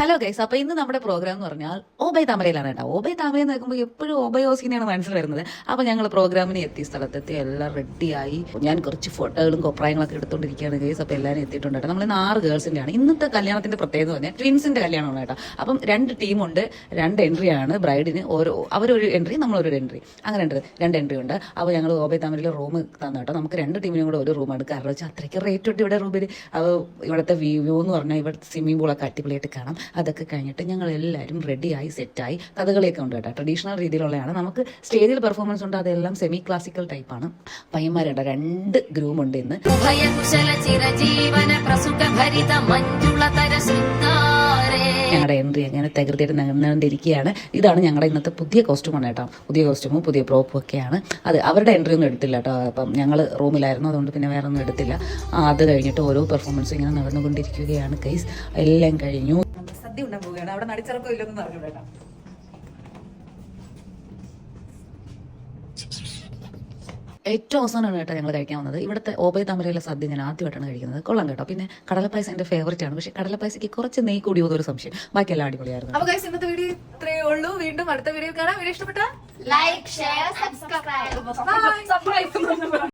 Hello guys, അപ്പൊ ഇന്ന് നമ്മുടെ പ്രോഗ്രാം എന്ന് പറഞ്ഞാൽ ഓബൈ താമരയിലാണ് കേട്ടോ. ഓബൈ താമര നോക്കുമ്പോൾ എപ്പോഴും ഓബൈ ഓസിനെയാണ് മനസ്സിൽ വരുന്നത്. അപ്പൊ ഞങ്ങൾ പ്രോഗ്രാമിന് എത്തി, സ്ഥലത്തെത്തി, എല്ലാം റെഡിയായി. ഞാൻ കുറച്ച് ഫോട്ടോകളും കൊപ്രായങ്ങളൊക്കെ എടുത്തോണ്ടിരിക്കുകയാണ് ഗൈസ്. അപ്പൊ എല്ലാവരും എത്തിയിട്ടുണ്ട് കേട്ടോ. നമ്മൾ ഇന്ന് 6 ഗേൾസിന്റെ ആണ്. ഇന്നത്തെ കല്യാണത്തിന്റെ പ്രത്യേകത പറഞ്ഞാൽ ട്വിൻസിന്റെ കല്യാണമാണ് കേട്ടോ. അപ്പം 2 ടീമുണ്ട്, 2 എൻട്രി ആണ് ബ്രൈഡിന്. അവരൊരു എൻട്രി, നമ്മളൊരു എൻട്രി, അങ്ങനെ ഉണ്ട്, 2 എൻട്രി ഉണ്ട്. അപ്പോൾ ഞങ്ങൾ ഓബൈ താമരയിൽ റൂം തന്നു കേട്ടോ. നമുക്ക് 2 ടീമിനും കൂടെ ഒരു റൂമാണ്. കാരണം വെച്ചാൽ അത്രയ്ക്ക് റേറ്റ് ഉണ്ട് ഇവിടെ റൂമിൽ. ഇവിടുത്തെ വ്യൂ എന്ന് പറഞ്ഞാൽ ഇവിടെ സ്വിമ്മിംഗ് പൂളൊക്കെ അടിപൊളിയായിട്ട് കാണാം. അതൊക്കെ കഴിഞ്ഞിട്ട് ഞങ്ങൾ എല്ലാവരും റെഡിയായി സെറ്റായി. കഥകളിയൊക്കെ ഉണ്ട് കേട്ടോ, ട്രഡീഷണൽ രീതിയിലുള്ളതാണ്. നമുക്ക് സ്റ്റേജിൽ പെർഫോമൻസ് ഉണ്ട്, അതെല്ലാം സെമി ക്ലാസിക്കൽ ടൈപ്പാണ്. പയ്യന്മാരുണ്ട്, 2 ഗ്രൂം ഉണ്ട് ഇന്ന്. ഞങ്ങളുടെ എൻട്രി അങ്ങനെ തകൃതിയായിട്ട് നടന്നുകൊണ്ടിരിക്കുകയാണ്. ഇതാണ് ഞങ്ങളുടെ ഇന്നത്തെ പുതിയ കോസ്റ്റ്യൂമാണ് കേട്ടോ. പുതിയ കോസ്റ്റ്യൂമും പുതിയ പ്രോപ്പും ഒക്കെയാണ്. അത് അവരുടെ എൻട്രി ഒന്നും എടുത്തില്ല കേട്ടോ. അപ്പം ഞങ്ങൾ റൂമിലായിരുന്നു, അതുകൊണ്ട് പിന്നെ വേറെ ഒന്നും എടുത്തില്ല. അത് കഴിഞ്ഞിട്ട് ഓരോ പെർഫോമൻസും ഇങ്ങനെ നടന്നുകൊണ്ടിരിക്കുകയാണ് ഗൈസ്. എല്ലാം കഴിഞ്ഞു. സദ്യ ഉണ്ടാൻ പോവുകയാണ്. അവിടെ നടിച്ചിറക്കം ഇല്ലെന്ന് പറഞ്ഞു കേട്ടോ. ഏറ്റവും അവസാനമാണ് കേട്ടോ ഞങ്ങൾ കഴിക്കാൻ വന്നത്. ഇവിടുത്തെ ഓബൈ താമരയിലെ സദ്യ ഞാൻ ആദ്യമായിട്ടാണ് കഴിക്കുന്നത്. കൊള്ളാം കേട്ടോ. പിന്നെ കടലപ്പായസം എൻ്റെ ഫേവറേറ്റ് ആണ്. പക്ഷേ കടലപ്പായസയ്ക്ക് കുറച്ച് നെയ്യ് കൂടി പോകുന്നൊരു സംശയം. ബാക്കിയെല്ലാം അടിപൊളിയായിരുന്നു. അപ്പോൾ ഗൈസ്, ഇന്നത്തെ വീഡിയോ ഇത്രയേ ഉള്ളൂ. വീണ്ടും അടുത്ത വീഡിയോ കാണാം. വീഡിയോ ഇഷ്ടപ്പെട്ട ലൈക്ക്, ഷെയർ, സബ്സ്ക്രൈബ്.